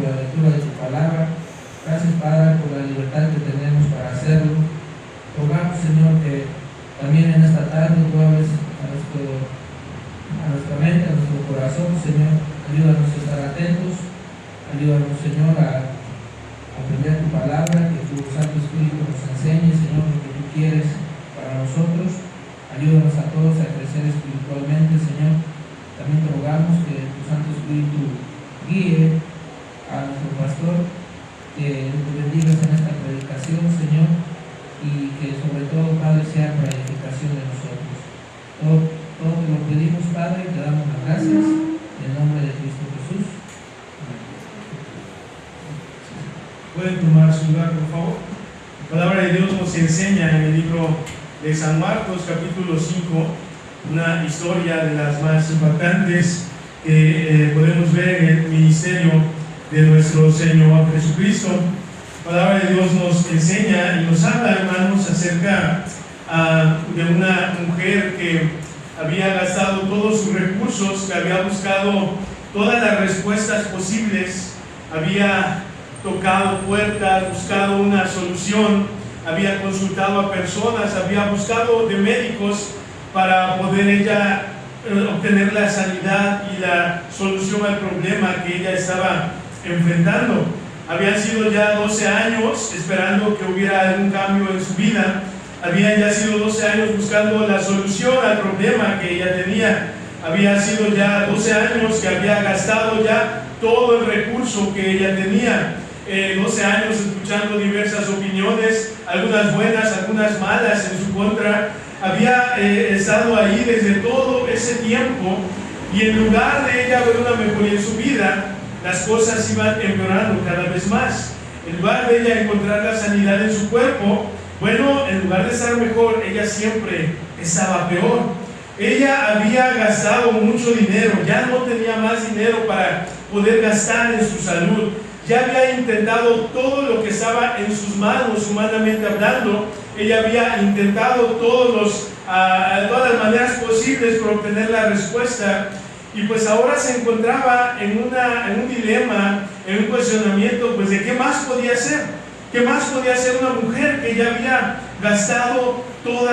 por la lectura de tu palabra. Gracias, Padre, por la libertad que tenemos para hacerlo. Rogamos, Señor, que también en esta tarde tú hables a nuestra mente, a nuestro corazón, Señor. Ayúdanos a estar atentos. Ayúdanos, Señor, a aprender tu palabra, que tu Santo Espíritu nos enseñe, Señor, lo que tú quieres para nosotros. Ayúdanos a todos a crecer espiritualmente, Señor. También te rogamos que tu Santo Espíritu guíe a nuestro pastor, que lo bendigas en esta predicación, Señor, y que sobre todo, Padre, sea para edificación de nosotros. Todo te lo pedimos, Padre, te damos las gracias en el nombre de Cristo Jesús. Pueden tomar su lugar, por favor. La palabra de Dios nos enseña en el libro de San Marcos, capítulo 5, una historia de las más impactantes que podemos ver en el ministerio de nuestro Señor Jesucristo. La palabra de Dios nos enseña y nos habla, hermanos, acerca de una mujer que había gastado todos sus recursos, que había buscado todas las respuestas posibles, había tocado puertas, buscado una solución, había consultado a personas, había buscado de médicos para poder ella obtener la sanidad y la solución al problema que ella estaba enfrentando. Habían sido ya 12 años esperando que hubiera algún cambio en su vida. Habían ya sido 12 años buscando la solución al problema que ella tenía. Había sido ya 12 años que había gastado ya todo el recurso que ella tenía. 12 años escuchando diversas opiniones, algunas buenas, algunas malas en su contra. Había estado ahí desde todo ese tiempo, y en lugar de ella ver una mejoría en su vida, las cosas iban empeorando cada vez más. En lugar de ella encontrar la sanidad en su cuerpo, bueno, en lugar de estar mejor, ella siempre estaba peor. Ella había gastado mucho dinero, ya no tenía más dinero para poder gastar en su salud. Ya había intentado todo lo que estaba en sus manos, humanamente hablando. Ella había intentado todas las maneras posibles por obtener la respuesta. Y pues ahora se encontraba en un dilema, en un cuestionamiento, pues de qué más podía hacer. ¿Qué más podía hacer una mujer que ya había gastado todos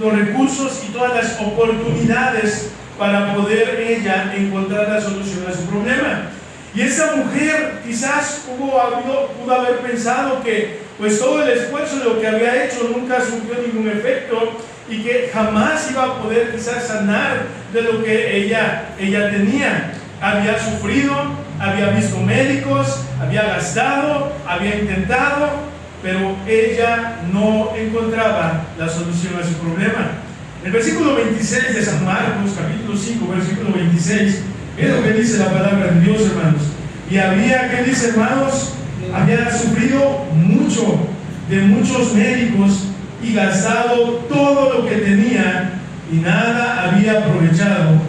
los recursos y todas las oportunidades para poder ella encontrar la solución a su problema? Y esa mujer quizás pudo haber pensado que pues todo el esfuerzo de lo que había hecho nunca surgió ningún efecto, y que jamás iba a poder quizás sanar de lo que ella tenía. Había sufrido, había visto médicos, había gastado, había intentado, pero ella no encontraba la solución a su problema. El versículo 26 de San Marcos, capítulo 5, versículo 26, es lo que dice la palabra de Dios, hermanos. Y ¿qué dice, hermanos? Había sufrido mucho de muchos médicos y gastado todo lo que tenía, y nada había aprovechado.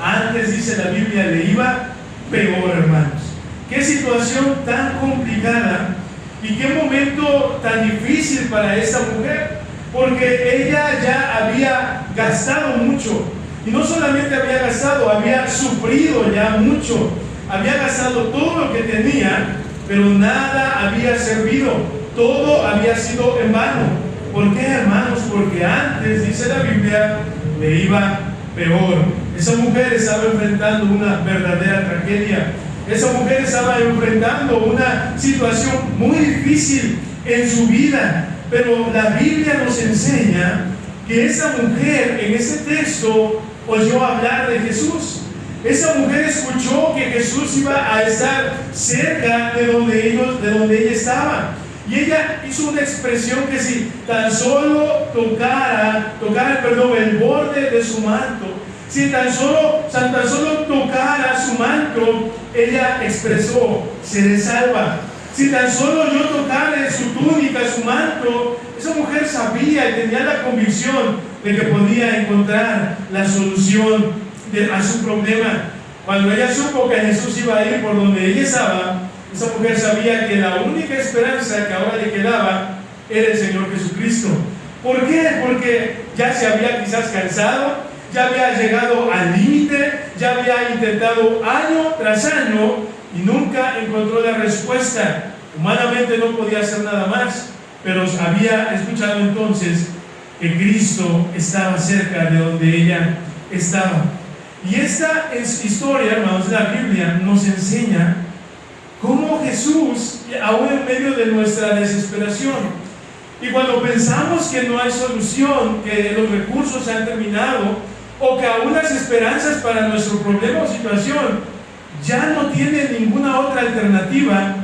Antes, dice la Biblia, le iba peor, hermanos. Qué situación tan complicada y qué momento tan difícil para esta mujer, porque ella ya había gastado mucho. Y no solamente había gastado, había sufrido ya mucho. Había gastado todo lo que tenía, pero nada había servido. Todo había sido en vano. ¿Por qué, hermanos? Porque antes, dice la Biblia, le iba peor. Esa mujer estaba enfrentando una verdadera tragedia. Esa mujer estaba enfrentando una situación muy difícil en su vida. Pero la Biblia nos enseña que esa mujer en ese texto oyó hablar de Jesús. Esa mujer escuchó que Jesús iba a estar cerca de donde ella estaba. Y ella hizo una expresión que si tan solo tocara el borde de su manto, si tan solo tocara su manto, ella expresó: seré salva. Si tan solo yo tocare su túnica, su manto. Esa mujer sabía y tenía la convicción de que podía encontrar la solución a su problema. Cuando ella supo que Jesús iba a ir por donde ella estaba, esa mujer sabía que la única esperanza que ahora le quedaba era el Señor Jesucristo. ¿Por qué? Porque ya se había quizás cansado, ya había llegado al límite, ya había intentado año tras año, y nunca encontró la respuesta. Humanamente no podía hacer nada más, pero había escuchado entonces que Cristo estaba cerca de donde ella estaba. Y esta historia, hermanos, de la Biblia nos enseña cómo Jesús, aún en medio de nuestra desesperación, y cuando pensamos que no hay solución, que los recursos se han terminado, o que aún las esperanzas para nuestro problema o situación ya no tienen ninguna otra alternativa,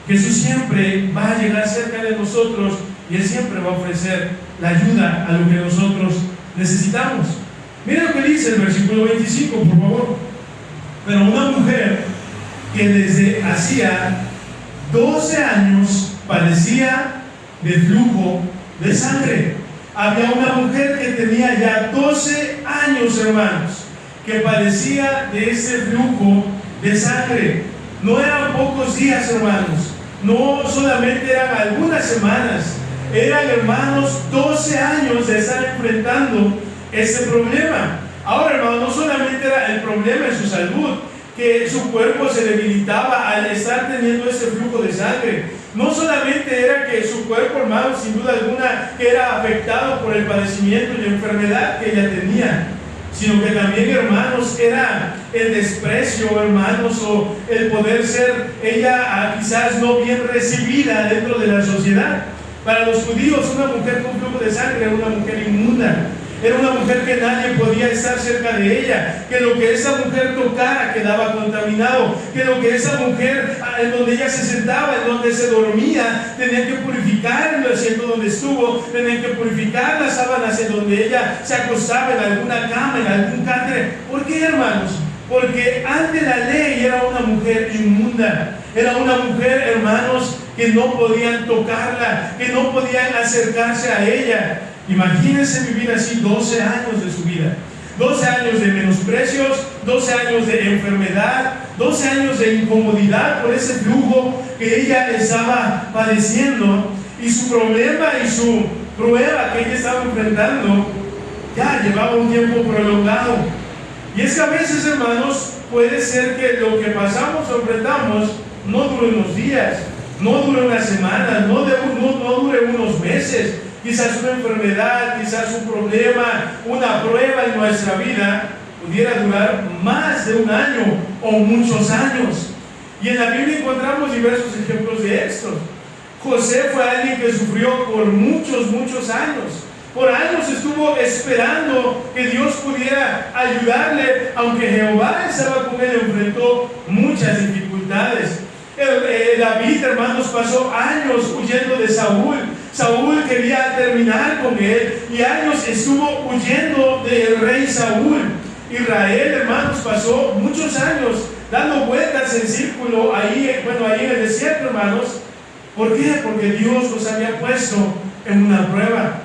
Jesús siempre va a llegar cerca de nosotros y Él siempre va a ofrecer la ayuda a lo que nosotros necesitamos. Mira lo que dice el versículo 25, por favor. Pero una mujer que desde hacía 12 años padecía de flujo de sangre. Había una mujer que tenía ya 12 años, hermanos, que padecía de ese flujo de sangre. No eran pocos días, hermanos. No solamente eran algunas semanas. Eran, hermanos, 12 años de estar enfrentando ese problema. Ahora, hermanos, no solamente era el problema en su salud, que su cuerpo se debilitaba al estar teniendo ese flujo de sangre. No solamente era que su cuerpo, hermanos, sin duda alguna, era afectado por el padecimiento y la enfermedad que ella tenía, sino que también, hermanos, era el desprecio, hermanos, o el poder ser ella quizás no bien recibida dentro de la sociedad. Para los judíos, una mujer con flujo de sangre era una mujer inmunda. Era una mujer que nadie podía estar cerca de ella, que lo que esa mujer tocara quedaba contaminado, que lo que esa mujer, en donde ella se sentaba, en donde se dormía, tenían que purificar el asiento donde estuvo, tenían que purificar las sábanas en donde ella se acostaba, en alguna cama, en algún catre. ¿Por qué, hermanos? Porque ante la ley era una mujer inmunda, era una mujer, hermanos, que no podían tocarla, que no podían acercarse a ella. Imagínense vivir así 12 años de su vida, 12 años de menosprecios, 12 años de enfermedad, 12 años de incomodidad por ese flujo que ella estaba padeciendo, y su problema y su prueba que ella estaba enfrentando ya llevaba un tiempo prolongado. Y es que a veces, hermanos, puede ser que lo que pasamos o enfrentamos no dure unos días, no dure unas semanas, no dure unos meses. Quizás una enfermedad, quizás un problema, una prueba en nuestra vida pudiera durar más de un año o muchos años. Y en la Biblia encontramos diversos ejemplos de esto. José fue alguien que sufrió por muchos años. Por años estuvo esperando que Dios pudiera ayudarle, aunque Jehová estaba con él, enfrentó muchas dificultades. David, hermanos, pasó años huyendo de Saúl. Saúl quería terminar con él y años estuvo huyendo del rey Saúl. Israel, hermanos, pasó muchos años dando vueltas en círculo ahí en el desierto, hermanos. ¿Por qué? Porque Dios los había puesto en una prueba.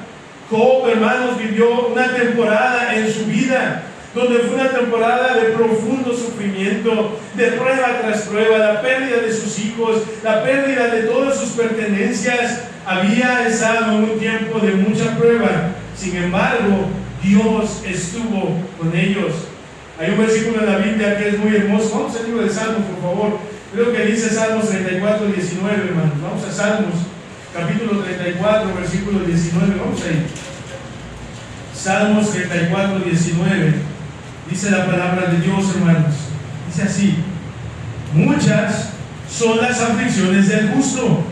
Job, hermanos, vivió una temporada en su vida donde fue una temporada de profundo sufrimiento, de prueba tras prueba, la pérdida de sus hijos, la pérdida de todas sus pertenencias. Había estado en un tiempo de mucha prueba. Sin embargo, Dios estuvo con ellos. Hay un versículo en la Biblia que es muy hermoso. Vamos al libro de Salmos, por favor. Creo que dice Salmos 34, 19, hermanos. Vamos a Salmos, capítulo 34, versículo 19. Vamos ahí. Salmos 34, 19. Dice la palabra de Dios, hermanos. Dice así: muchas son las aflicciones del justo,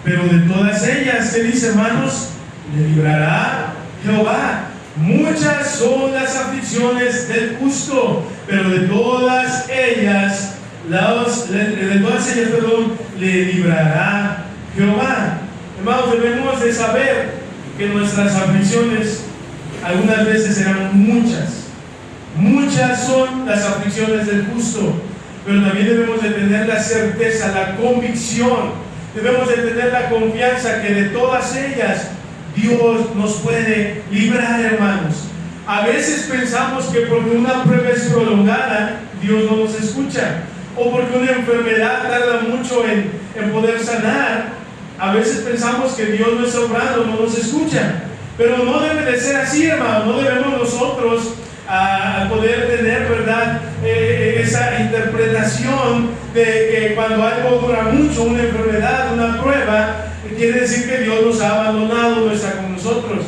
pero de todas ellas, ¿qué dice, hermanos? Le librará Jehová. Muchas son las aflicciones del justo, pero de todas ellas, le librará Jehová. Hermanos, debemos de saber que nuestras aflicciones algunas veces serán muchas. Muchas son las aflicciones del justo, pero también debemos de tener la certeza, la convicción, debemos de tener la confianza que de todas ellas Dios nos puede librar, hermanos. A veces pensamos que porque una prueba es prolongada, Dios no nos escucha, o porque una enfermedad tarda mucho en poder sanar. A veces pensamos que Dios no está obrando, no nos escucha, pero no debe de ser así, hermano. No debemos nosotros a poder tener, ¿verdad?, esa interpretación de que cuando algo dura mucho, una enfermedad, una prueba, quiere decir que Dios nos ha abandonado, no está con nosotros.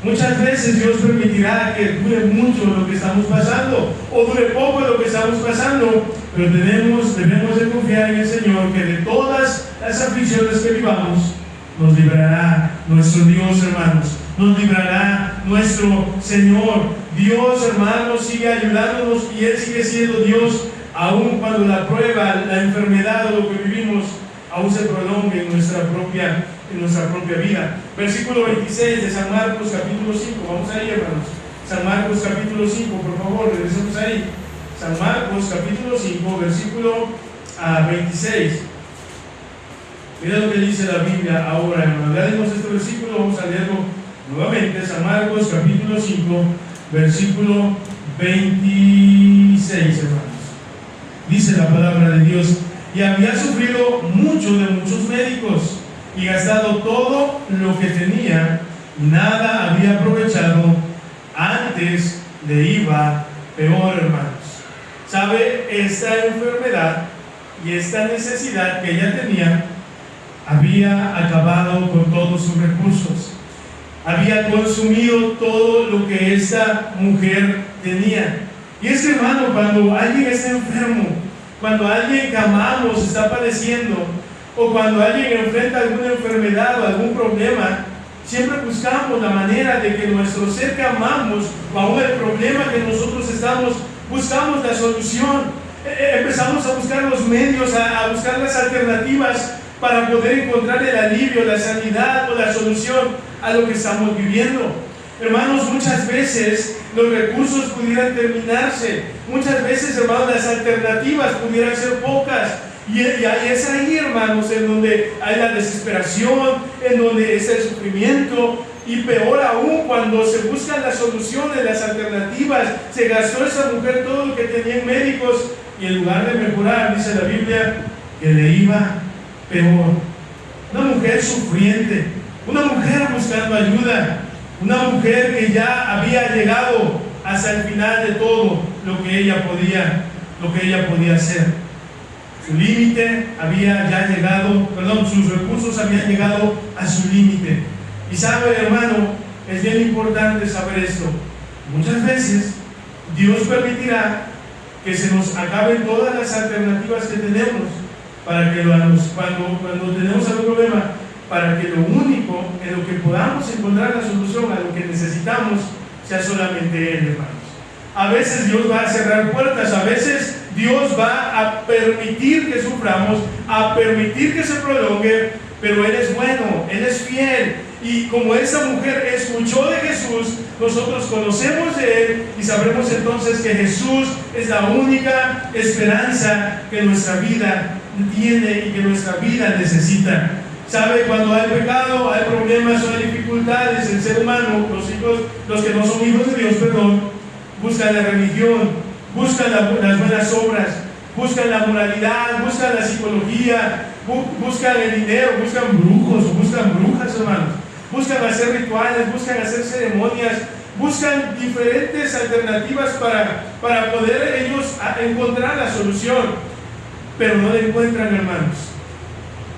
Muchas veces Dios permitirá que dure mucho lo que estamos pasando o dure poco lo que estamos pasando, pero debemos de confiar en el Señor, que de todas las aflicciones que vivamos nos librará nuestro Dios, hermanos, nos librará nuestro Señor. Dios, hermanos, sigue ayudándonos y Él sigue siendo Dios, aun cuando la prueba, la enfermedad o lo que vivimos aún se prolongue en nuestra propia vida. Versículo 26 de San Marcos capítulo 5, vamos ahí, hermanos. San Marcos capítulo 5, por favor, regresemos ahí. San Marcos capítulo 5, versículo 26. Mira lo que dice la Biblia ahora, hermanos. Ya dimos este versículo, vamos a leerlo nuevamente. San Marcos capítulo 5, versículo 26, hermanos. Dice la palabra de Dios: y había sufrido mucho de muchos médicos y gastado todo lo que tenía, y nada había aprovechado, antes le iba peor, hermanos. ¿Sabe? Esta enfermedad y esta necesidad que ella tenía había acabado con todos sus recursos, había consumido todo lo que esta mujer tenía. Y es que, hermano, cuando alguien está enfermo, cuando alguien que amamos está padeciendo, o cuando alguien enfrenta alguna enfermedad o algún problema, siempre buscamos la manera de que nuestro ser que amamos, o aún el problema que nosotros estamos, buscamos la solución. Empezamos a buscar los medios, a buscar las alternativas para poder encontrar el alivio, la sanidad o la solución a lo que estamos viviendo. Hermanos, muchas veces los recursos pudieran terminarse, muchas veces, hermanos, las alternativas pudieran ser pocas, y es ahí, hermanos, en donde hay la desesperación, en donde está el sufrimiento, y peor aún cuando se buscan las soluciones, las alternativas. Se gastó esa mujer todo lo que tenía en médicos, y en lugar de mejorar, dice la Biblia, que le iba peor. Una mujer sufriente, una mujer buscando ayuda, una mujer que ya había llegado hasta el final de todo lo que ella podía hacer. Su límite había ya llegado, sus recursos habían llegado a su límite. Y sabe, hermano, es bien importante saber esto. Muchas veces Dios permitirá que se nos acaben todas las alternativas que tenemos para que cuando tenemos algún problema, para que lo único en lo que podamos encontrar la solución a lo que necesitamos sea solamente Él, hermanos. A veces Dios va a cerrar puertas, a veces Dios va a permitir que suframos, a permitir que se prolongue, pero Él es bueno, Él es fiel. Y como esa mujer escuchó de Jesús, nosotros conocemos de Él y sabremos entonces que Jesús es la única esperanza que nuestra vida tiene y que nuestra vida necesita. ¿Sabe? Cuando hay pecado, hay problemas o hay dificultades, el ser humano, los que no son hijos de Dios, buscan la religión, buscan las buenas obras, buscan la moralidad, buscan la psicología, buscan el dinero, buscan brujos, buscan brujas, hermanos, buscan hacer rituales, buscan hacer ceremonias, buscan diferentes alternativas para poder ellos encontrar la solución, pero no la encuentran, hermanos.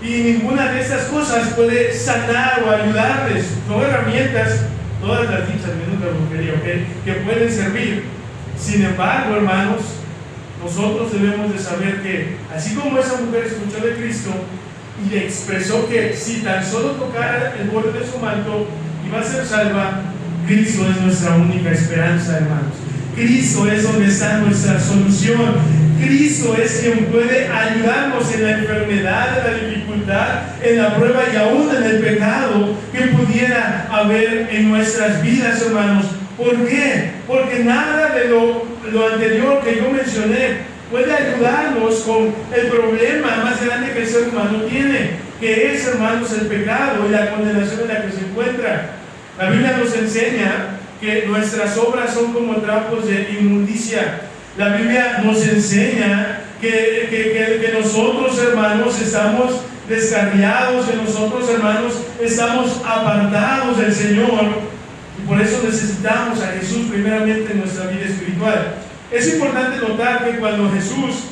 Y ninguna de estas cosas puede sanar o ayudarles. Son herramientas, todas las dichas, menos la brujería, ¿okay?, que pueden servir. Sin embargo, hermanos, nosotros debemos de saber que, así como esa mujer escuchó de Cristo y le expresó que si tan solo tocara el borde de su manto iba a ser salva, Cristo es nuestra única esperanza, hermanos. Cristo es donde está nuestra solución. Cristo es quien puede ayudarnos en la enfermedad, en la dificultad, en la prueba y aún en el pecado que pudiera haber en nuestras vidas, hermanos. ¿Por qué? Porque nada de lo anterior que yo mencioné puede ayudarnos con el problema más grande que el ser humano tiene, que es, hermanos, el pecado y la condenación en la que se encuentra. La Biblia nos enseña que nuestras obras son como trapos de inmundicia. La Biblia nos enseña que nosotros, hermanos, estamos descarriados, que nosotros, hermanos, estamos apartados del Señor, y por eso necesitamos a Jesús primeramente en nuestra vida espiritual. Es importante notar que cuando Jesús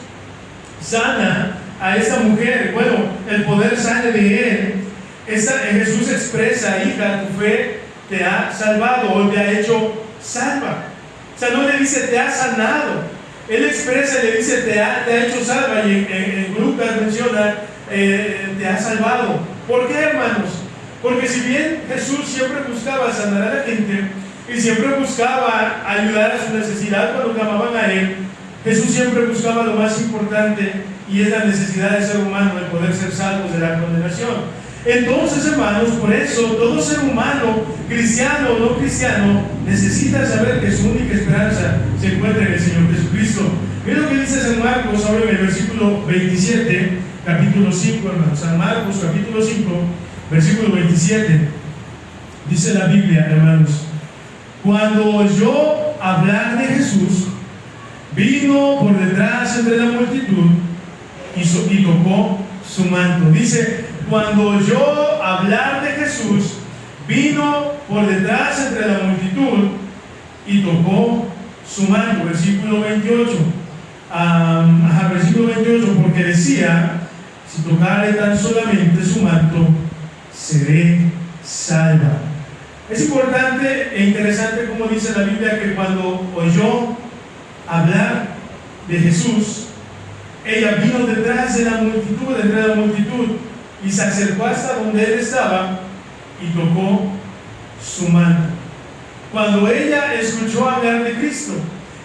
sana a esta mujer, bueno, el poder sale de él. Jesús expresa: hija, tu fe te ha salvado o te ha hecho salva. O sea, no le dice te ha sanado, él expresa y le dice te ha hecho salva. Y en Lucas menciona te ha salvado. ¿Por qué, hermanos? Porque si bien Jesús siempre buscaba sanar a la gente y siempre buscaba ayudar a su necesidad cuando clamaban a él, Jesús siempre buscaba lo más importante, y es la necesidad del ser humano de poder ser salvos de la condenación. Entonces, hermanos, por eso todo ser humano, cristiano o no cristiano, necesita saber que su única esperanza se encuentra en el Señor Jesucristo. Mira lo que dice San Marcos ahora en el versículo 27, capítulo 5, hermanos. San Marcos, capítulo 5, versículo 27. Dice la Biblia, hermanos: cuando oyó hablar de Jesús, vino por detrás entre la multitud y tocó su manto. Dice: cuando oyó hablar de Jesús, vino por detrás entre la multitud y tocó su manto. Versículo 28. Versículo 28, porque decía: si tocare tan solamente su manto, seré salva. Es importante e interesante como dice la Biblia que cuando oyó hablar de Jesús, ella vino detrás de la multitud, entre la multitud, y se acercó hasta donde él estaba y tocó su manto. Cuando ella escuchó hablar de Cristo,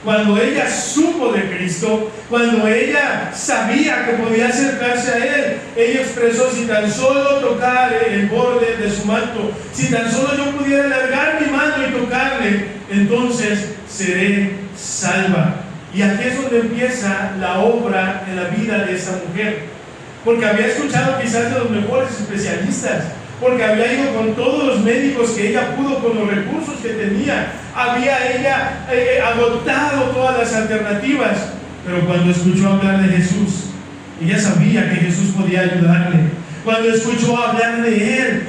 cuando ella supo de Cristo, cuando ella sabía que podía acercarse a él, ella expresó: si tan solo tocare el borde de su manto, si tan solo yo pudiera alargar mi mano y tocarle, entonces seré salva. Y aquí es donde empieza la obra en la vida de esta mujer, porque había escuchado quizás de los mejores especialistas, porque había ido con todos los médicos que ella pudo, con los recursos que tenía, había ella agotado todas las alternativas, pero cuando escuchó hablar de Jesús, ella sabía que Jesús podía ayudarle. Cuando escuchó hablar de él,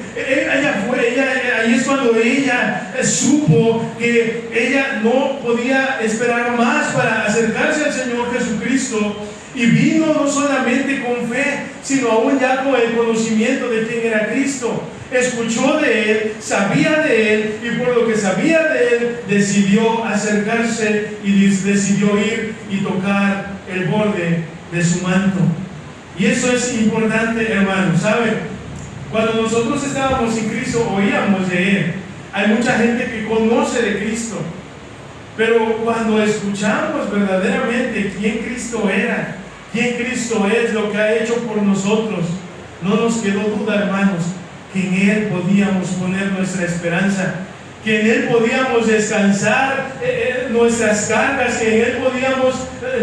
ahí es cuando ella supo que ella no podía esperar más para acercarse al Señor Jesucristo, y vino no solamente con fe, sino aún ya con el conocimiento de quién era Cristo. Escuchó de él, sabía de él, y por lo que sabía de él, decidió acercarse y decidió ir y tocar el borde de su manto. Y eso es importante, hermanos. ¿Saben? Cuando nosotros estábamos sin Cristo, oíamos de él. Hay mucha gente que conoce de Cristo, pero cuando escuchamos verdaderamente quién Cristo era, quién Cristo es, lo que ha hecho por nosotros, no nos quedó duda, hermanos, que en él podíamos poner nuestra esperanza, que en él podíamos descansar nuestras cargas, que en él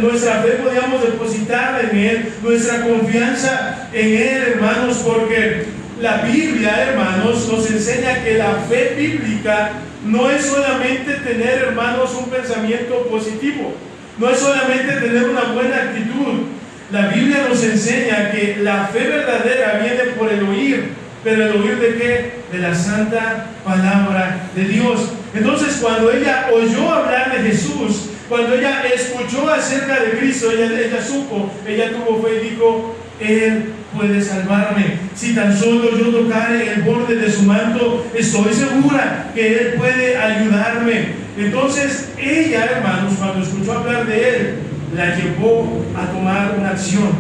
nuestra fe podíamos depositar en él, nuestra confianza en él, hermanos, porque la Biblia, hermanos, nos enseña que la fe bíblica no es solamente tener, hermanos, un pensamiento positivo, no es solamente tener una buena actitud. La Biblia nos enseña que la fe verdadera viene por el oír, pero ¿el oír de qué? De la santa palabra de Dios. Entonces, cuando ella oyó hablar de Jesús, cuando ella escuchó acerca de Cristo, ella supo, ella tuvo fe y dijo: Él puede salvarme. Si tan solo yo tocare el borde de su manto, estoy segura que Él puede ayudarme. Entonces ella, hermanos, cuando escuchó hablar de Él, la llevó a tomar una acción,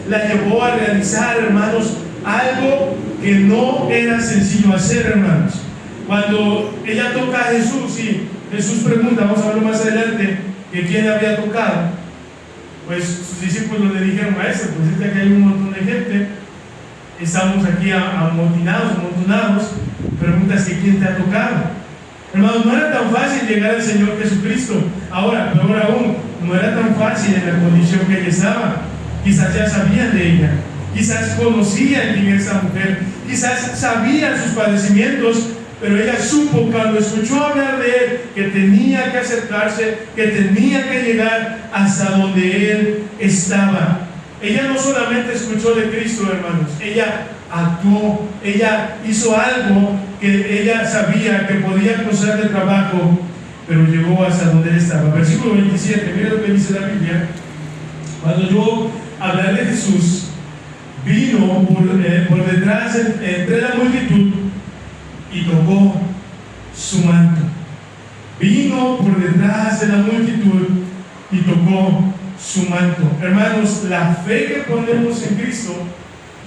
la llevó a realizar, hermanos, algo que no era sencillo hacer, hermanos. Cuando ella toca a Jesús y Jesús pregunta, vamos a verlo más adelante, que quién había tocado, pues sus discípulos le dijeron: Maestro, pues es que aquí hay un montón de gente, estamos aquí amontonados, preguntas que quién te ha tocado. Hermanos, no era tan fácil llegar al Señor Jesucristo. Ahora, peor aún, no era tan fácil en la condición que ella estaba. Quizás ya sabían de ella, quizás conocían quién es esa mujer, quizás sabían sus padecimientos, pero ella supo cuando escuchó hablar de Él que tenía que acercarse, que tenía que llegar hasta donde Él estaba. Ella no solamente escuchó de Cristo, hermanos, ella actuó, ella hizo algo que ella sabía que podía costarle trabajo, pero llegó hasta donde él estaba. Versículo 27, mira lo que dice la Biblia. Cuando yo hablar de Jesús, vino por detrás entre la multitud y tocó su manto. Vino por detrás de la multitud y tocó su manto. Hermanos, la fe que ponemos en Cristo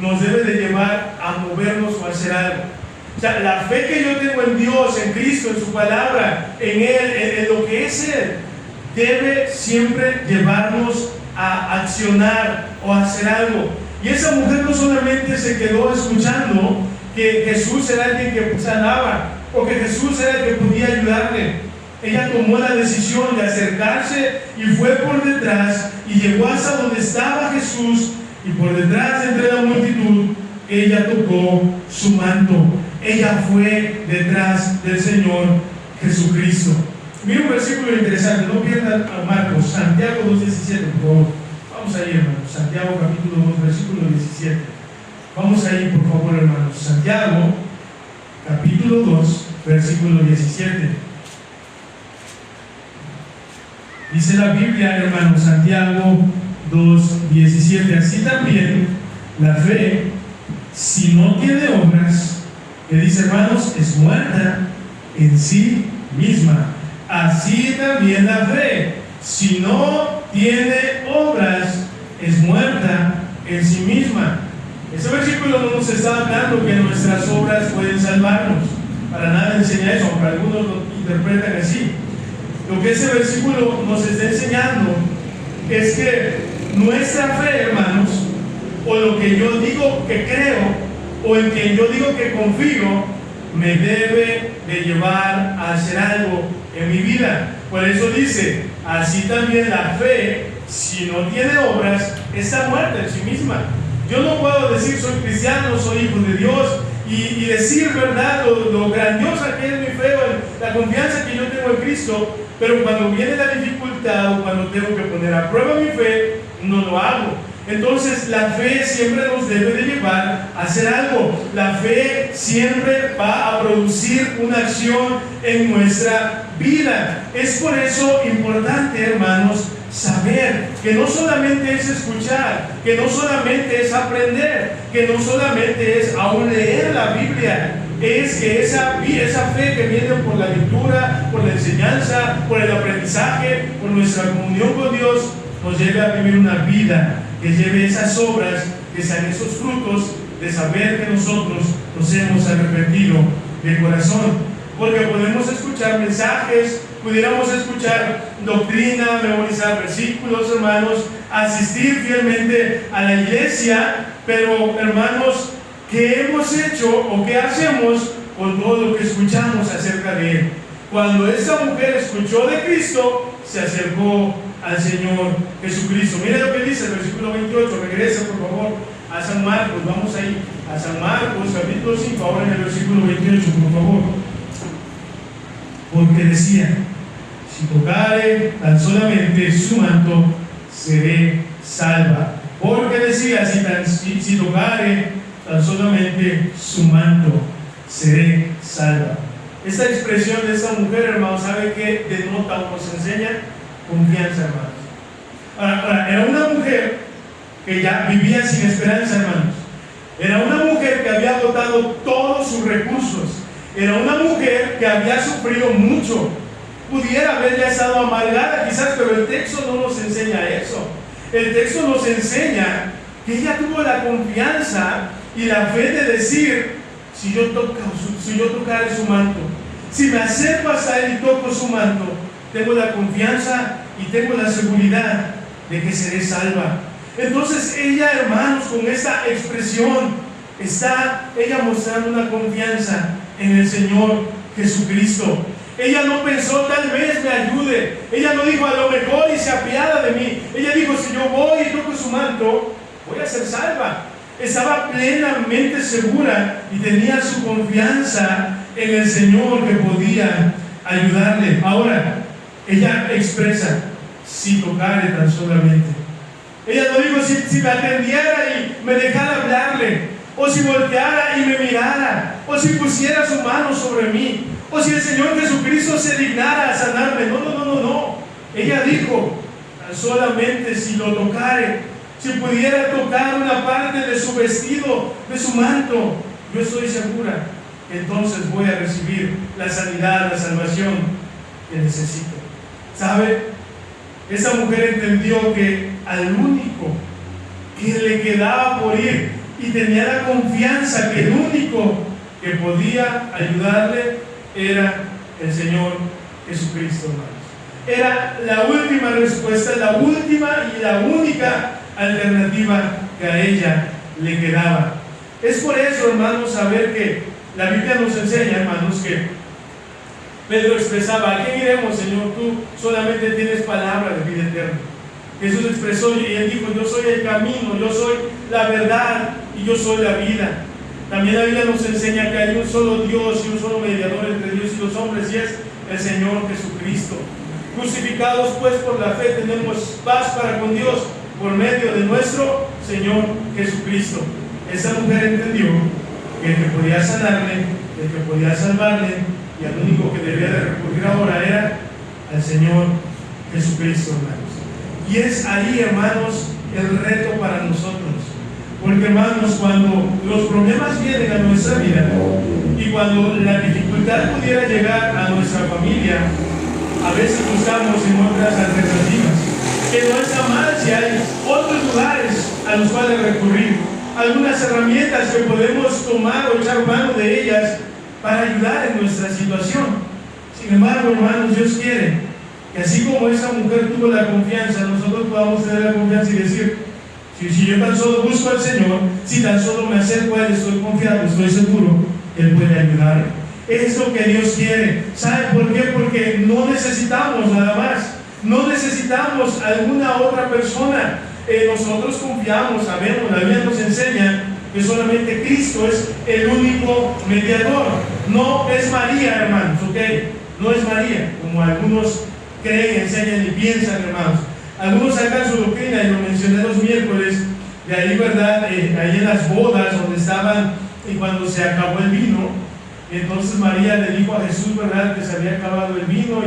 nos debe de llevar a movernos o a hacer algo. O sea, la fe que yo tengo en Dios, en Cristo, en su palabra, en Él, en lo que es Él, debe siempre llevarnos a accionar o a hacer algo. Y esa mujer no solamente se quedó escuchando que Jesús era alguien que sanaba o que Jesús era el que podía ayudarle. Ella tomó la decisión de acercarse y fue por detrás y llegó hasta donde estaba Jesús, y por detrás entre la multitud ella tocó su manto. Ella fue detrás del Señor Jesucristo. Mira un versículo interesante, no pierdan a Marcos, Santiago 2:17, por favor. Vamos ahí, hermanos. Santiago capítulo 2, versículo 17. Vamos ahí, por favor, hermanos. Santiago capítulo 2, versículo 17. Dice la Biblia, hermanos, Santiago 2:17. Así también la fe, si no tiene obras, que dice, hermanos, es muerta en sí misma. Así también la fe, si no tiene obras, es muerta en sí misma. Ese versículo no nos está hablando que nuestras obras pueden salvarnos. Para nada enseña eso, aunque algunos lo interpretan así. Lo que ese versículo nos está enseñando es que nuestra fe, hermanos, o lo que yo digo que creo, o en quien yo digo que confío, me debe de llevar a hacer algo en mi vida. Por eso dice, así también la fe, si no tiene obras, está muerta en sí misma. Yo no puedo decir soy cristiano, soy hijo de Dios, y decir, ¿verdad?, lo grandiosa que es mi fe, la confianza que yo tengo en Cristo, pero cuando viene la dificultad o cuando tengo que poner a prueba mi fe, no lo hago. Entonces la fe siempre nos debe de llevar a hacer algo. La fe siempre va a producir una acción en nuestra vida. Es por eso importante, hermanos, saber que no solamente es escuchar, que no solamente es aprender, que no solamente es aún leer la Biblia, es que esa fe que viene por la lectura, por la enseñanza, por el aprendizaje, por nuestra comunión con Dios, nos lleve a vivir una vida que lleve esas obras, que sean esos frutos de saber que nosotros nos hemos arrepentido de corazón. Porque podemos escuchar mensajes, pudiéramos escuchar doctrina, memorizar versículos, hermanos, asistir fielmente a la iglesia, pero, hermanos, ¿qué hemos hecho o qué hacemos con todo lo que escuchamos acerca de Él? Cuando esa mujer escuchó de Cristo, se acercó al Señor Jesucristo. Mira lo que dice el versículo 28, regresa por favor a San Marcos, vamos ahí a San Marcos capítulo 5, ahora en el versículo 28, por favor. Porque decía, si tocare tan solamente su manto, seré salva. Porque decía, si tocare tan solamente su manto, seré salva. Esta expresión de esta mujer, hermanos, ¿sabe qué denota o nos enseña? Confianza, hermanos. Ahora, era una mujer que ya vivía sin esperanza, hermanos. Era una mujer que había agotado todos sus recursos. Era una mujer que había sufrido mucho. Pudiera haber ya estado amargada quizás, pero el texto no nos enseña eso. El texto nos enseña que ella tuvo la confianza y la fe de decir, si yo tocara su manto, si me acerco hasta él y toco su manto, tengo la confianza y tengo la seguridad de que seré salva. Entonces ella, hermanos, con esta expresión, está ella mostrando una confianza en el Señor Jesucristo. Ella no pensó, tal vez me ayude. Ella no dijo, a lo mejor y se apiada de mí. Ella dijo, si yo voy y toco su manto, voy a ser salva. Estaba plenamente segura y tenía su confianza en el Señor que podía ayudarle. Ahora, ella expresa, si tocare tan solamente. Ella no dijo, si me atendiera y me dejara hablarle, o si volteara y me mirara, o si pusiera su mano sobre mí, o si el Señor Jesucristo se dignara a sanarme. No. Ella dijo, solamente si lo tocare, si pudiera tocar una parte de su vestido, de su manto, yo estoy segura que entonces voy a recibir la sanidad, la salvación que necesito. ¿Sabe? Esa mujer entendió que al único que le quedaba por ir, y tenía la confianza que el único que podía ayudarle era el Señor Jesucristo, hermanos. Era la última respuesta, la última y la única alternativa que a ella le quedaba. Es por eso, hermanos, saber que la Biblia nos enseña, hermanos, que Pedro expresaba: ¿a quién iremos, Señor? Tú solamente tienes palabra de vida eterna. Jesús expresó y él dijo: yo soy el camino, yo soy la verdad y yo soy la vida. También la Biblia nos enseña que hay un solo Dios y un solo mediador entre Dios y los hombres, y es el Señor Jesucristo. Crucificados pues por la fe tenemos paz para con Dios por medio de nuestro Señor Jesucristo. Esa mujer entendió que el que podía sanarle, el que podía salvarle, y al único que debía de recurrir ahora era al Señor Jesucristo, hermanos. Y es ahí, hermanos, el reto para nosotros. Porque, hermanos, cuando los problemas vienen a nuestra vida y cuando la dificultad pudiera llegar a nuestra familia, a veces buscamos en otras alternativas. Que no está mal si hay otros lugares a los cuales recurrir, algunas herramientas que podemos tomar o echar mano de ellas para ayudar en nuestra situación. Sin embargo, hermanos, Dios quiere que así como esa mujer tuvo la confianza, nosotros podamos tener la confianza y decir: si yo tan solo busco al Señor, si tan solo me acerco a Él, estoy confiado, estoy seguro que Él puede ayudarme. Es lo que Dios quiere. ¿Sabe por qué? Porque no necesitamos nada más, no necesitamos alguna otra persona. Nosotros confiamos, sabemos, la Biblia nos enseña que solamente Cristo es el único mediador. No es María, hermanos, ¿ok? No es María, como algunos creen, enseñan y piensan, hermanos. Algunos sacan su doctrina, y lo mencioné los miércoles, de ahí, ¿verdad? Ahí en las bodas donde estaban, y cuando se acabó el vino, entonces María le dijo a Jesús, ¿verdad?, que se había acabado el vino,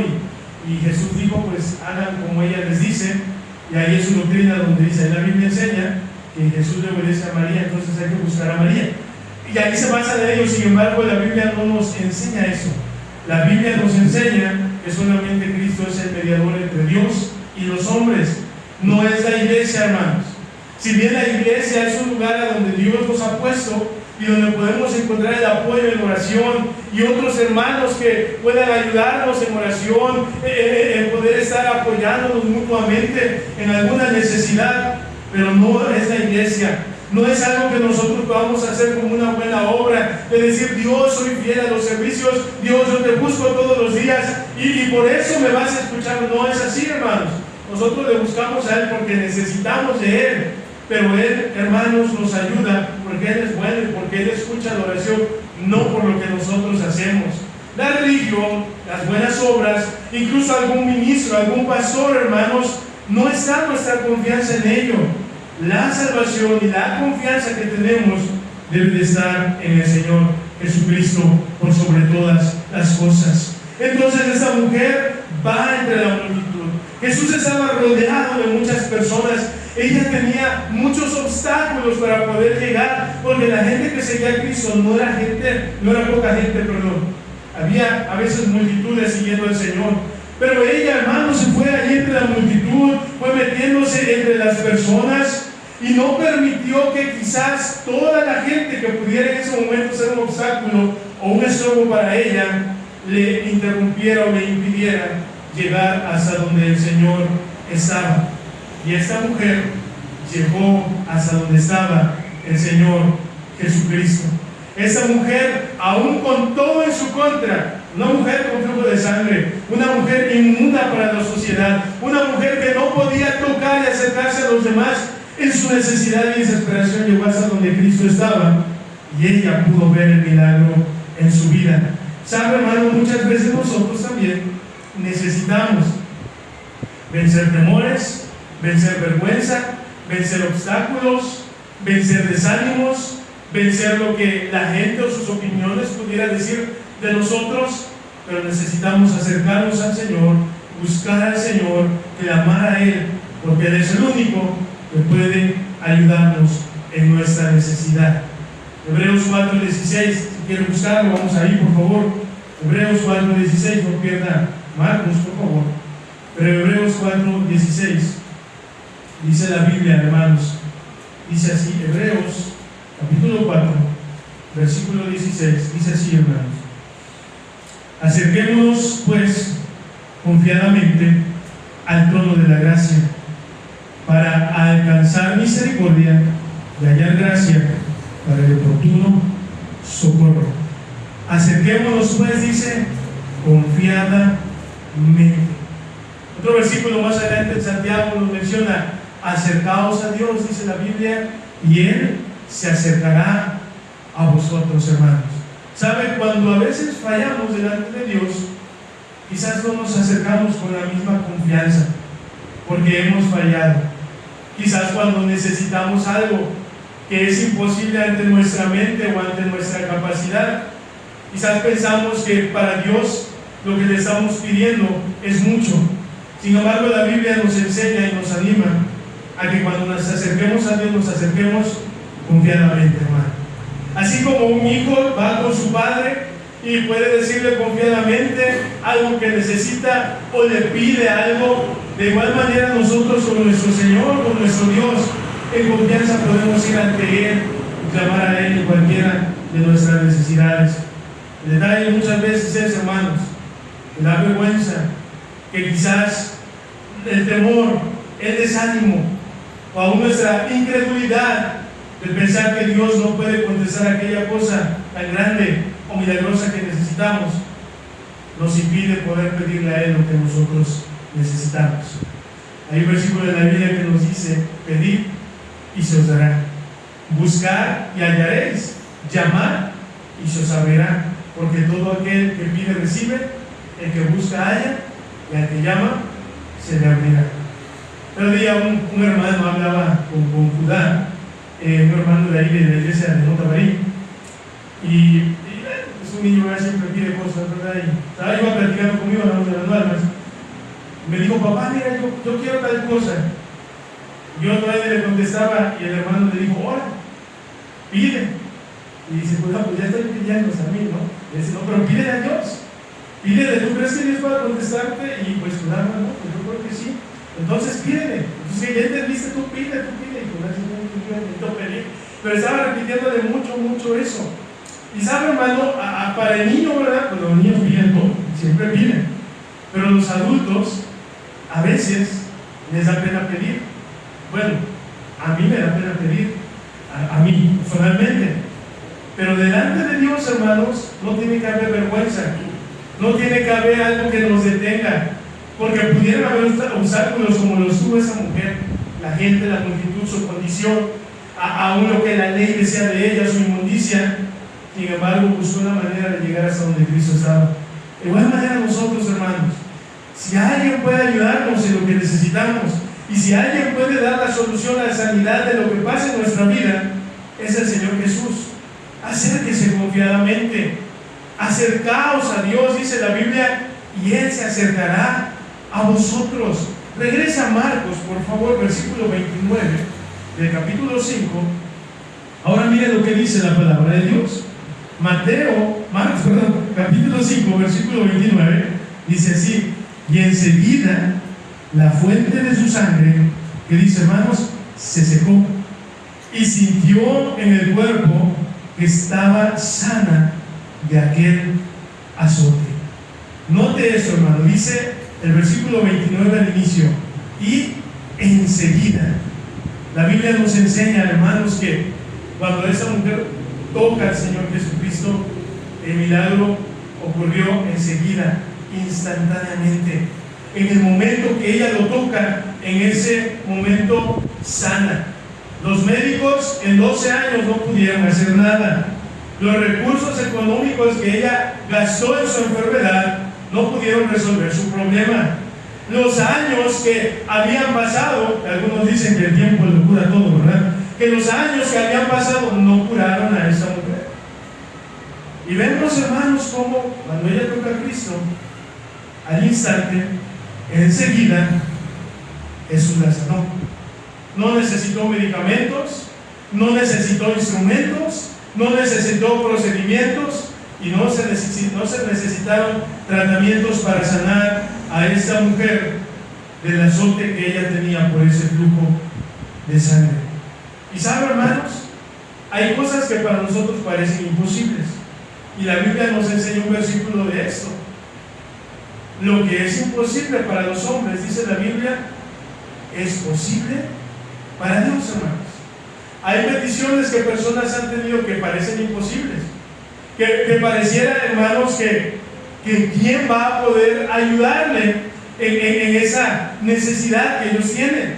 y Jesús dijo: pues hagan como ella les dice. Y ahí es su doctrina donde dice, la Biblia enseña que Jesús le obedece a María, entonces hay que buscar a María. Y ahí se basa de ello. Sin embargo, la Biblia no nos enseña eso. La Biblia nos enseña que solamente Cristo es el mediador entre Dios y los hombres. No es la iglesia, hermanos. Si bien la iglesia es un lugar a donde Dios nos ha puesto y donde podemos encontrar el apoyo en oración y otros hermanos que puedan ayudarnos en oración, en poder estar apoyándonos mutuamente en alguna necesidad, pero no es la iglesia. No es algo que nosotros podamos hacer como una buena obra, de decir: Dios, soy fiel a los servicios, Dios, yo te busco todos los días y por eso me vas a escuchar. No es así, hermanos. Nosotros le buscamos a Él porque necesitamos de Él, pero Él, hermanos, nos ayuda porque Él es bueno y porque Él escucha la oración, no por lo que nosotros hacemos. La religión, las buenas obras, incluso algún ministro, algún pastor, hermanos, no está nuestra confianza en ello. La salvación y la confianza que tenemos debe de estar en el Señor Jesucristo por sobre todas las cosas. Entonces esta mujer va entre la multitud. Jesús estaba rodeado de muchas personas. Ella tenía muchos obstáculos para poder llegar, porque la gente que seguía a Cristo no era poca gente, perdón. Había a veces multitudes siguiendo al Señor. Pero ella, hermanos, se fue allí entre la multitud, fue metiéndose entre las personas y no permitió que quizás toda la gente que pudiera en ese momento ser un obstáculo o un estorbo para ella, le interrumpiera o le impidiera llegar hasta donde el Señor estaba. Y esta mujer llegó hasta donde estaba el Señor Jesucristo. Esta mujer, aún con todo en su contra, una mujer con flujo de sangre, una mujer inmunda para la sociedad, una mujer que no podía tocar y acercarse a los demás, en su necesidad y desesperación llegó hasta donde Cristo estaba y ella pudo ver el milagro en su vida. ¿Sabe, hermano? Muchas veces nosotros también necesitamos vencer temores, vencer vergüenza, vencer obstáculos, vencer desánimos, vencer lo que la gente o sus opiniones pudiera decir de nosotros, pero necesitamos acercarnos al Señor, buscar al Señor, clamar a Él, porque Él es el único que puede ayudarnos en nuestra necesidad. Hebreos 4:16, si quieren buscarlo, vamos ahí por favor. Hebreos 4:16, no pierda Marcos por favor. Pero Hebreos 4:16 dice la Biblia, hermanos, dice así, Hebreos capítulo 4, versículo 16, dice así, hermanos: acerquémonos pues confiadamente al trono de la gracia para alcanzar misericordia y hallar gracia para el oportuno socorro. Acerquémonos pues, dice, confiadamente. Otro versículo más adelante en Santiago nos menciona: acercaos a Dios, dice la Biblia, y Él se acercará a vosotros, hermanos. ¿Sabe? Cuando a veces fallamos delante de Dios, quizás no nos acercamos con la misma confianza, porque hemos fallado. Quizás cuando necesitamos algo que es imposible ante nuestra mente o ante nuestra capacidad, quizás pensamos que para Dios lo que le estamos pidiendo es mucho. Sin embargo, la Biblia nos enseña y nos anima a que cuando nos acerquemos a Dios, nos acerquemos confiadamente, hermano. Así como un hijo va con su padre y puede decirle confiadamente algo que necesita o le pide algo, de igual manera nosotros con nuestro Señor, con nuestro Dios, en confianza podemos ir ante Él, clamar a Él en cualquiera de nuestras necesidades. El detalle muchas veces es, hermanos, que da vergüenza, que quizás el temor, el desánimo o aún nuestra incredulidad de pensar que Dios no puede contestar aquella cosa tan grande o milagrosa que necesitamos, nos impide poder pedirle a Él lo que nosotros necesitamos. Hay un versículo de la Biblia que nos dice: pedid y se os dará, buscar y hallaréis, llamar y se os abrirá, porque todo aquel que pide recibe, el que busca halla, y al que llama se le abrirá. El día un hermano hablaba con Judá, un hermano de ahí de la iglesia de Notabarí, y es un niño que siempre pide cosas, ¿verdad? Y iba platicando conmigo, hablamos de las almas. Me dijo: papá, mira, yo quiero tal cosa. Yo todavía le contestaba y el hermano le dijo: ora, pide. Y dice: pues ya estoy pidiendo a mí, ¿no? Y dice: no, pero pídele a Dios. Pídele, ¿tú crees que Dios va a contestarte? Y pues claro, no, pues yo creo que sí. Entonces pídele. Entonces ya entendiste, tú pide. Y con eso yo necesito pedir. Pero estaba repitiéndole mucho eso. Y sabe, hermano, para el niño, ¿verdad? Pues los niños piden todo, siempre piden. Pero los adultos, a veces, les da pena pedir. Bueno, a mí me da pena pedir, a mí personalmente. Pero delante de Dios, hermanos, no tiene que haber vergüenza. No tiene que haber algo que nos detenga. Porque pudieran haber obstáculos como los tuvo esa mujer, la gente, la multitud, su condición, aún lo que la ley decía de ella, su inmundicia. Sin embargo, buscó una manera de llegar hasta donde Cristo estaba. De igual manera nosotros, hermanos, si alguien puede ayudarnos en lo que necesitamos, y si alguien puede dar la solución a la sanidad de lo que pasa en nuestra vida, es el Señor Jesús. Acérquese confiadamente, acercaos a Dios, dice la Biblia, y Él se acercará a vosotros. Regresa a Marcos, por favor, versículo 29 del capítulo 5. Ahora mire lo que dice la palabra de Dios. Marcos, capítulo 5, versículo 29, dice así: y enseguida la fuente de su sangre, que dice, hermanos, se secó, y sintió en el cuerpo que estaba sana de aquel azote. Note esto, hermano, dice el versículo 29 al inicio: y enseguida. La Biblia nos enseña, hermanos, que cuando esa mujer toca al Señor Jesucristo, el milagro ocurrió enseguida, instantáneamente. En el momento que ella lo toca, en ese momento sana. Los médicos en 12 años no pudieron hacer nada. Los recursos económicos que ella gastó en su enfermedad no pudieron resolver su problema. Los años que habían pasado, algunos dicen que el tiempo lo cura todo, ¿verdad? Que los años que habían pasado no curaron a esa mujer. Y vemos, hermanos, cómo cuando ella toca a Cristo, al instante, enseguida, Jesús la sanó. No necesitó medicamentos, no necesitó instrumentos, no necesitó procedimientos y no se necesitaron tratamientos para sanar a esta mujer del azote que ella tenía por ese flujo de sangre. Y saben, hermanos, hay cosas que para nosotros parecen imposibles, y la Biblia nos enseña un versículo de esto. Lo que es imposible para los hombres, dice la Biblia, es posible para Dios, hermanos. Hay peticiones que personas han tenido que parecen imposibles, que pareciera, hermanos, que quién va a poder ayudarle en esa necesidad que ellos tienen.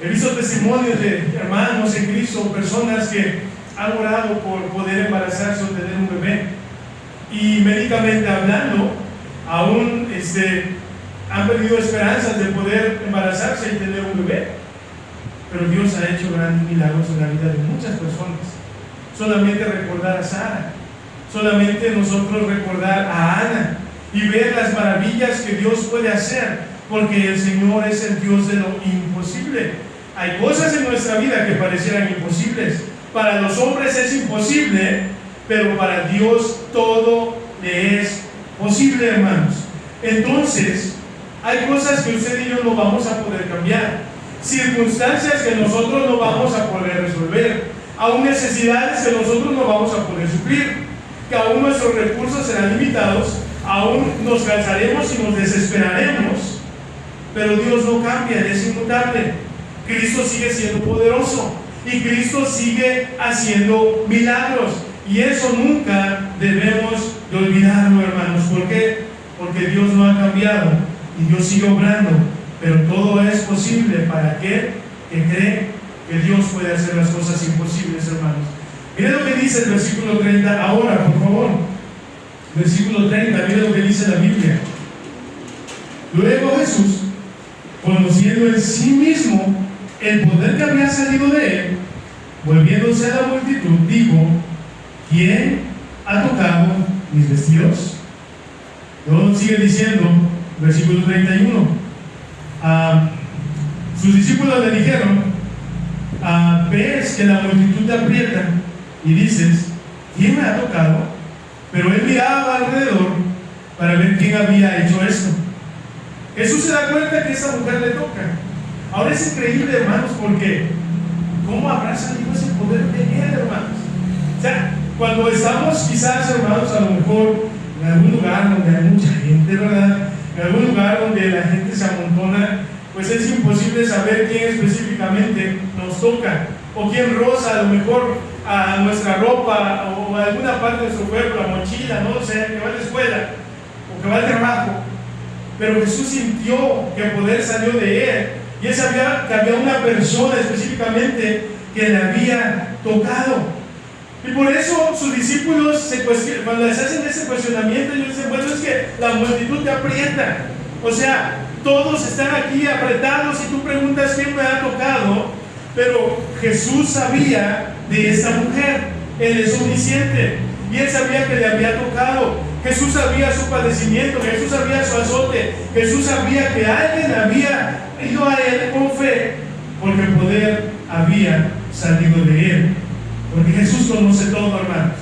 He visto testimonios de hermanos en Cristo, personas que han orado por poder embarazarse o tener un bebé, y médicamente hablando, aún han perdido esperanzas de poder embarazarse y tener un bebé. Pero Dios ha hecho grandes milagros en la vida de muchas personas. Solamente recordar a Sara, solamente nosotros recordar a Ana y ver las maravillas que Dios puede hacer, porque el Señor es el Dios de lo imposible. Hay cosas en nuestra vida que parecieran imposibles. Para los hombres es imposible, pero para Dios todo le es posible, hermanos. Entonces, hay cosas que usted y yo no vamos a poder cambiar, circunstancias que nosotros no vamos a poder resolver, aún necesidades que nosotros no vamos a poder suplir, que aún nuestros recursos serán limitados, aún nos cansaremos y nos desesperaremos, pero Dios no cambia, Él es inmutable. Cristo sigue siendo poderoso y Cristo sigue haciendo milagros, y eso nunca debemos de olvidarlo, hermanos. ¿Por qué? Porque Dios no ha cambiado y Dios sigue obrando, pero todo es posible para aquel que cree que Dios puede hacer las cosas imposibles, hermanos. Miren lo que dice el versículo 30 ahora, por favor. Versículo 30, miren lo que dice la Biblia. Luego Jesús, conociendo en sí mismo el poder que había salido de él, volviéndose a la multitud, dijo: ¿quién ha tocado mis vestidos? Luego sigue diciendo, versículo 31, sus discípulos le dijeron: ves que la multitud te aprieta y dices, ¿quién me ha tocado? Pero él miraba alrededor para ver quién había hecho esto. Jesús se da cuenta que esa mujer le toca. Ahora es increíble, hermanos, porque ¿cómo habrá salido ese poder de él, hermanos? O sea, cuando estamos quizás, hermanos, a lo mejor en algún lugar donde hay mucha gente, ¿verdad? En algún lugar donde la gente se amontona, pues es imposible saber quién específicamente nos toca, o quién roza a lo mejor a nuestra ropa o a alguna parte de nuestro cuerpo, la mochila, no sé, que va a la escuela o que va al trabajo. Pero Jesús sintió que el poder salió de él, y él sabía que había una persona específicamente que le había tocado. Y por eso sus discípulos cuando les hacen ese cuestionamiento, ellos dicen: bueno, es que la multitud te aprieta. O sea, todos están aquí apretados y tú preguntas quién me ha tocado. Pero Jesús sabía de esta mujer, Él es omnisciente, y Él sabía que le había tocado. Jesús sabía su padecimiento, Jesús sabía su azote, Jesús sabía que alguien había ido a Él con fe, porque el poder había salido de Él. Porque Jesús conoce todo, hermanos.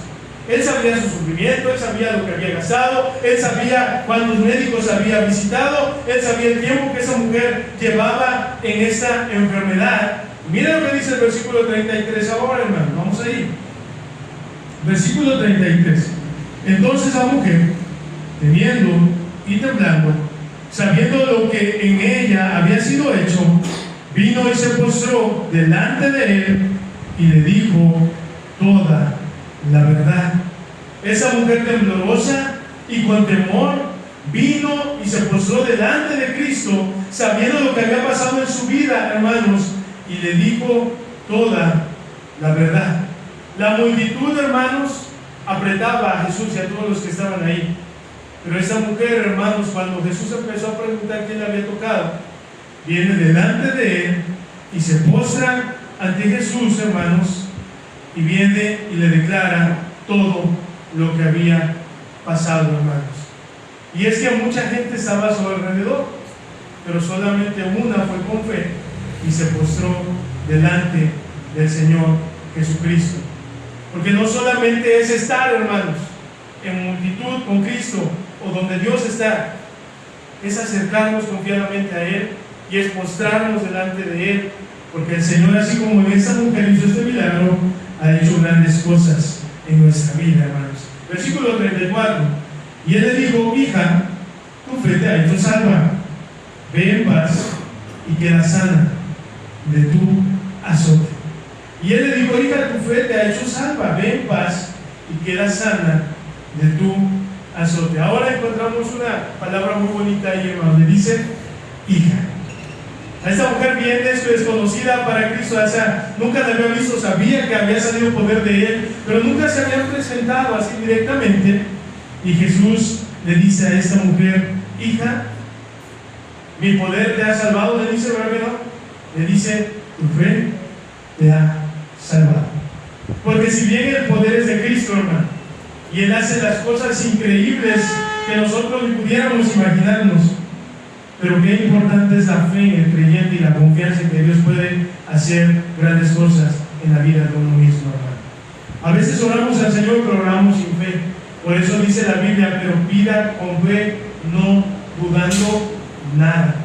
Él sabía su sufrimiento, Él sabía lo que había gastado, Él sabía cuántos médicos había visitado, Él sabía el tiempo que esa mujer llevaba en esta enfermedad. Miren lo que dice el versículo 33 ahora, hermano. Vamos ahí. Versículo 33. Entonces la mujer, temiendo y temblando, sabiendo lo que en ella había sido hecho, vino y se postró delante de él y le dijo toda la verdad. Esa mujer temblorosa y con temor vino y se postró delante de Cristo, sabiendo lo que había pasado en su vida, hermanos, y le dijo toda la verdad. La multitud, hermanos, apretaba a Jesús y a todos los que estaban ahí. Pero esta mujer, hermanos, cuando Jesús empezó a preguntar quién le había tocado, viene delante de él y se postra ante Jesús, hermanos, y viene y le declara todo lo que había pasado, hermanos. Y es que mucha gente estaba a su alrededor, pero solamente una fue con fe y se postró delante del Señor Jesucristo. Porque no solamente es estar, hermanos, en multitud con Cristo o donde Dios está, es acercarnos confiadamente a Él y es postrarnos delante de Él, porque el Señor, así como en esta mujer hizo este milagro, ha hecho grandes cosas en nuestra vida, hermanos. Versículo 34. Y Él le dijo: hija, tu fe te ha hecho salva, ve en paz y queda sana de tu azote. Y Él le dijo: hija, tu fe te ha hecho salva, ve en paz y queda sana de tu azote. Ahora encontramos una palabra muy bonita ahí, hermano. Le dice hija. A esta mujer bien desconocida para Cristo, o sea, nunca la había visto, sabía que había salido poder de Él, pero nunca se había presentado así directamente. Y Jesús le dice a esta mujer: hija, mi poder te ha salvado. Le dice, ¿verdad que no? Le dice: tu fe te ha salvado. Porque si bien el poder es de Cristo, hermano, y Él hace las cosas increíbles que nosotros ni pudiéramos imaginarnos, pero qué importante es la fe en el creyente y la confianza en que Dios puede hacer grandes cosas en la vida de uno mismo, hermano. A veces oramos al Señor, pero oramos sin fe. Por eso dice la Biblia: pero pida con fe, no dudando nada.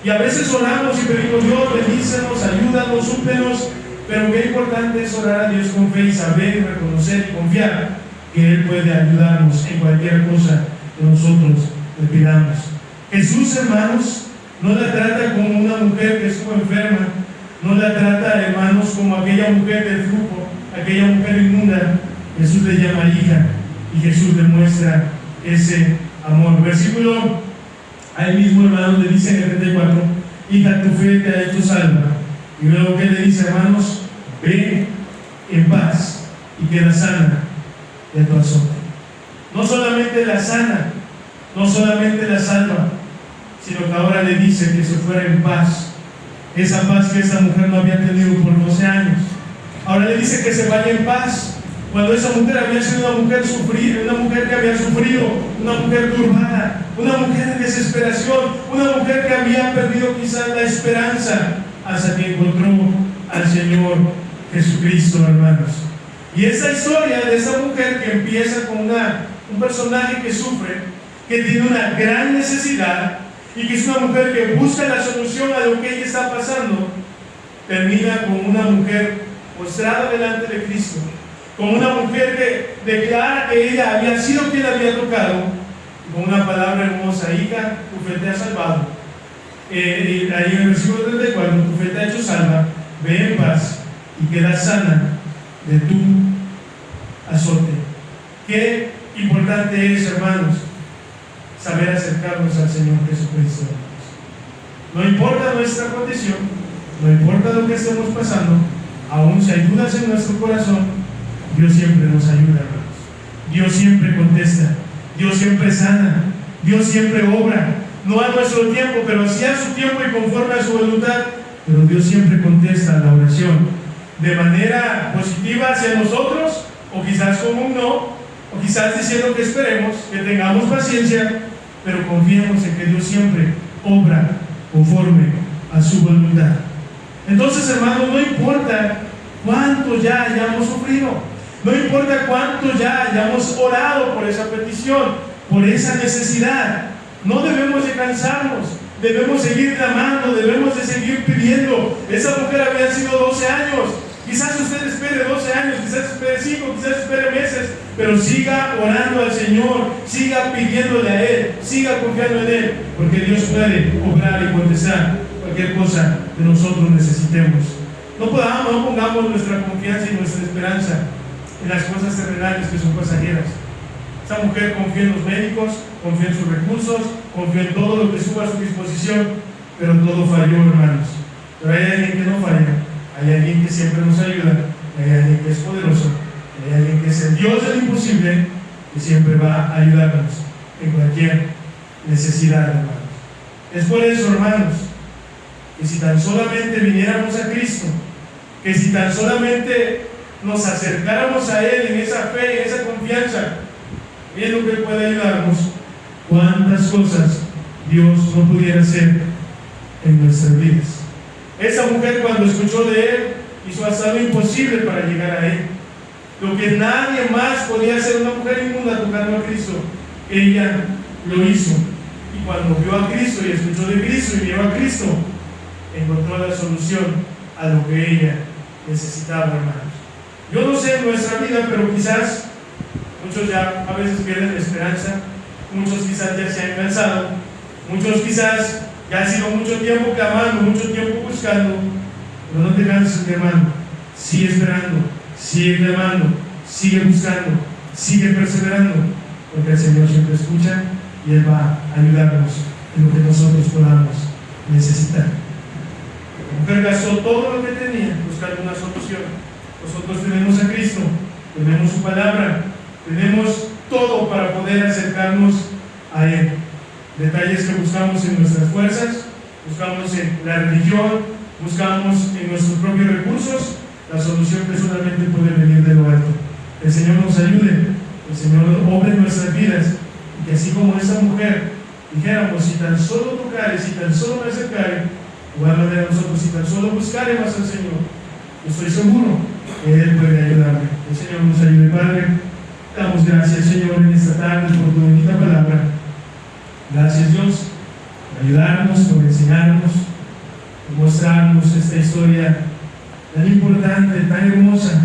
Y a veces oramos y pedimos: Dios, bendícenos, ayúdanos, súplenos. Pero qué importante es orar a Dios con fe y saber y reconocer y confiar que Él puede ayudarnos en cualquier cosa que nosotros le pidamos. Jesús, hermanos, no la trata como una mujer que estuvo enferma, no la trata, hermanos, como aquella mujer del flujo, aquella mujer inmunda. Jesús le llama hija y Jesús le muestra ese amor. Versículo ahí mismo, hermanos, le dice en el 34: hija, tu fe te ha hecho salva. Y luego, ¿qué le dice, hermanos? Ve en paz y queda sana de tu azote. No solamente la sana, no solamente la salva, sino que ahora le dice que se fuera en paz. Esa paz que esa mujer no había tenido por 12 años. Ahora le dice que se vaya en paz. Cuando esa mujer había sido una mujer sufrida, una mujer que había sufrido, una mujer turbada, una mujer de desesperación, una mujer que había perdido quizás la esperanza, hasta que encontró al Señor Jesucristo, hermanos. Y esa historia de esa mujer que empieza con un personaje que sufre, que tiene una gran necesidad y que es una mujer que busca la solución a lo que ella está pasando, termina con una mujer postrada delante de Cristo, con una mujer que declara que ella había sido quien la había tocado, con una palabra hermosa: hija, tu fe te ha salvado. Ahí en el versículo 34: tu fe te ha hecho salva, ve en paz y queda sana de tu azote. Qué importante es, hermanos, saber acercarnos al Señor Jesucristo. No importa nuestra condición, no importa lo que estemos pasando, aún si hay dudas en nuestro corazón, Dios siempre nos ayuda, hermanos. Dios siempre contesta, Dios siempre sana, Dios siempre obra. No a nuestro tiempo, pero sí a su tiempo y conforme a su voluntad. Pero Dios siempre contesta la oración de manera positiva hacia nosotros, o quizás como un no, o quizás diciendo que esperemos, que tengamos paciencia, pero confiemos en que Dios siempre obra conforme a su voluntad. Entonces, hermanos, no importa cuánto ya hayamos sufrido, no importa cuánto ya hayamos orado por esa petición, por esa necesidad, no debemos de cansarnos, debemos seguir clamando, debemos de seguir pidiendo. Esa mujer había sido 12 años, quizás usted espere 12 años, quizás espere 5, quizás espere meses, pero siga orando al Señor, siga pidiéndole a Él, siga confiando en Él, porque Dios puede obrar y contestar cualquier cosa que nosotros necesitemos. No pongamos nuestra confianza y nuestra esperanza en las cosas terrenales que son pasajeras. Esta mujer confía en los médicos, confía en sus recursos, confía en todo lo que estuvo a su disposición, pero todo falló, hermanos. Pero hay alguien que no falla, hay alguien que siempre nos ayuda, hay alguien que es poderoso, hay alguien que es el Dios del imposible, que siempre va a ayudarnos en cualquier necesidad, hermanos. Es por eso, hermanos, que si tan solamente viniéramos a Cristo, que si tan solamente nos acercáramos a Él en esa fe, en esa confianza, en lo que puede ayudarnos, cuántas cosas Dios no pudiera hacer en nuestras vidas. Esa mujer, cuando escuchó de él, hizo hasta lo imposible para llegar a él. Lo que nadie más podía hacer, una mujer inmunda tocando a Cristo, ella lo hizo. Y cuando vio a Cristo y escuchó de Cristo y vio a Cristo, encontró la solución a lo que ella necesitaba, hermanos. Yo no sé en nuestra vida, pero quizás muchos ya a veces pierden la esperanza, muchos quizás ya se han cansado, muchos quizás ya han sido mucho tiempo clamando, mucho tiempo buscando, pero no te canses, mi hermano. Sigue esperando, sigue clamando, sigue buscando, sigue perseverando, porque el Señor siempre escucha y Él va a ayudarnos en lo que nosotros podamos necesitar. La mujer gastó todo lo que tenía buscando una solución. Nosotros tenemos a Cristo, tenemos su palabra, tenemos todo para poder acercarnos a Él. Detalles que buscamos en nuestras fuerzas, buscamos en la religión, buscamos en nuestros propios recursos, la solución personalmente puede venir de lo alto. El Señor nos ayude, el Señor obre en nuestras vidas, y que así como esta mujer dijéramos, si tan solo tocare, si tan solo me acercare, igual manera nosotros, si tan solo buscaremos al Señor, yo estoy seguro que Él puede ayudarme. El Señor nos ayude, Padre. Damos gracias, Señor, en esta tarde por tu bendita palabra. Gracias, Dios, por ayudarnos, por enseñarnos, por mostrarnos esta historia tan importante, tan hermosa,